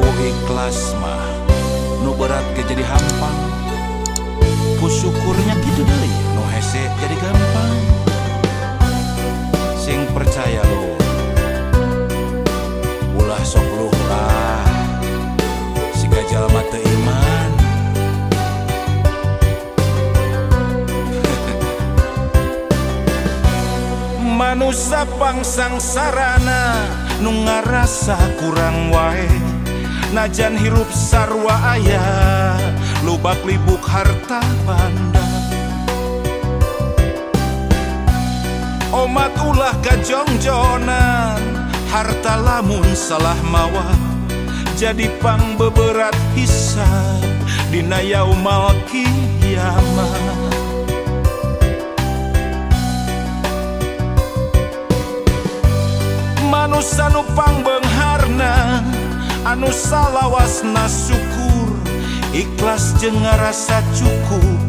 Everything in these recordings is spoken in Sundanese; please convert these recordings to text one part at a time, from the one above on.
Ku ikhlas mah nu berat ke jadi hampang, ku syukurnya gitu deui nu hese jadi gampang. Sing percaya lu ulah sok luh lah, siga jalma teu iman. Manusia pangsang sarana nu ngarasa kurang wae, najan hirup sarwa aya lubak libuk harta banda. Omat ulah gajongjonan, harta lamun salah mawa jadi pang beberat hisab dina yaumal kiamat. Manusia nu pangbeungharna anu salawasna syukur, ikhlas jeung ngarasa cukup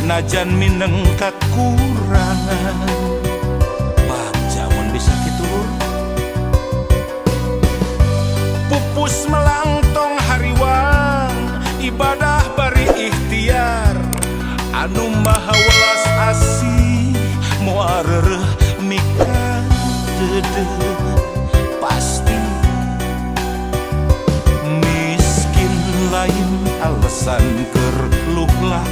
najan mineng kakurangan. Baca mun bisa kitu pupus melangtong hariwang, ibadah bari ikhtiar anu maha welas asih moal reureuh mika deudeuh. Pasti miskin lain alasan keur luhlah,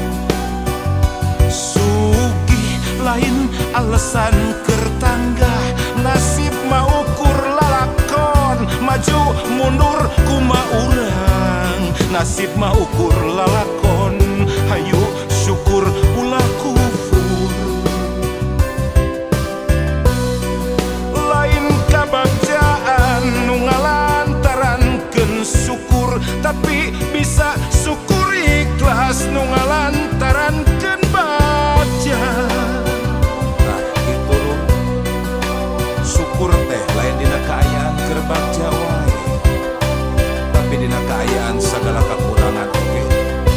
sugih lain alasan keur tanggah. Nasib mah ukur lalakon, maju mundur kumaha urang. Nasib mah ukur lalakon, hayu syukur ulah kufur. Lain kabagjaan nu ngalantarankeun syukur, tapi bisa syukur ikhlas nu ngalantarankeun bagja. Nah itu loh, syukur teh lain dina kaayaan keur bagja wae, tapi dina kaayaan sagala kakurangan oge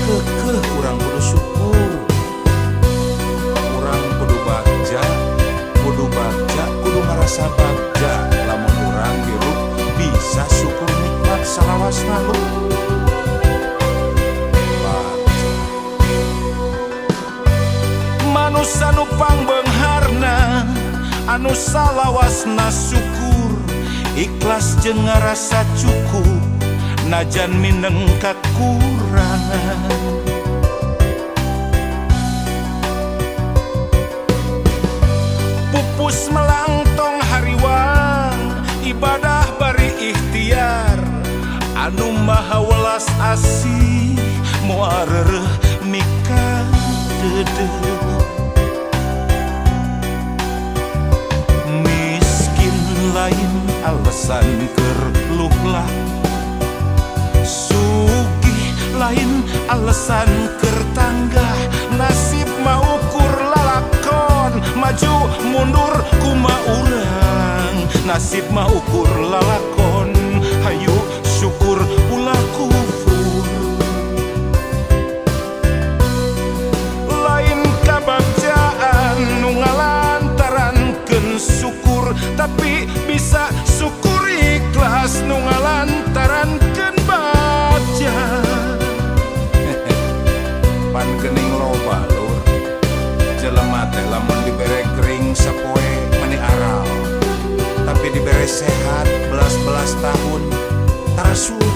keukeuh urang kudu syukur. Urang kudu bagja, kudu ngarasa bagja. Lamun urang hirup bisa syukur nikmat salawasna lu. Manusia nu pangbeungharna anu salawasna syukur, ikhlas jeung ngarasa cukup najan mineng kakurangan. Pupus melangtong hariwang, ibadah bari ikhtiar anu maha welas asih moal reureuh mika deudeuh. Miskin lain alasan keur luhlah, sugih lain alasan keur tanggah. Nasib mah ukur lalakon, maju mundur kumaha urang. Nasib mah ukur lalakon, hayu syukur ulah kufur. Lain kabagjaan nu ngalantarankeun syukur, tapi bisa syukur ikhlas nu ngalantarankeun bagja. Pan geuning loba lur, jelema teh lamun dibere gering sapoe meni aral, tapi dibere sehat belas-belas tahun tara syukur.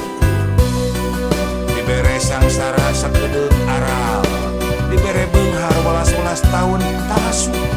Dibere sangsara sakedeung aral, dibere beunghar welas-welas tahun tara syukur.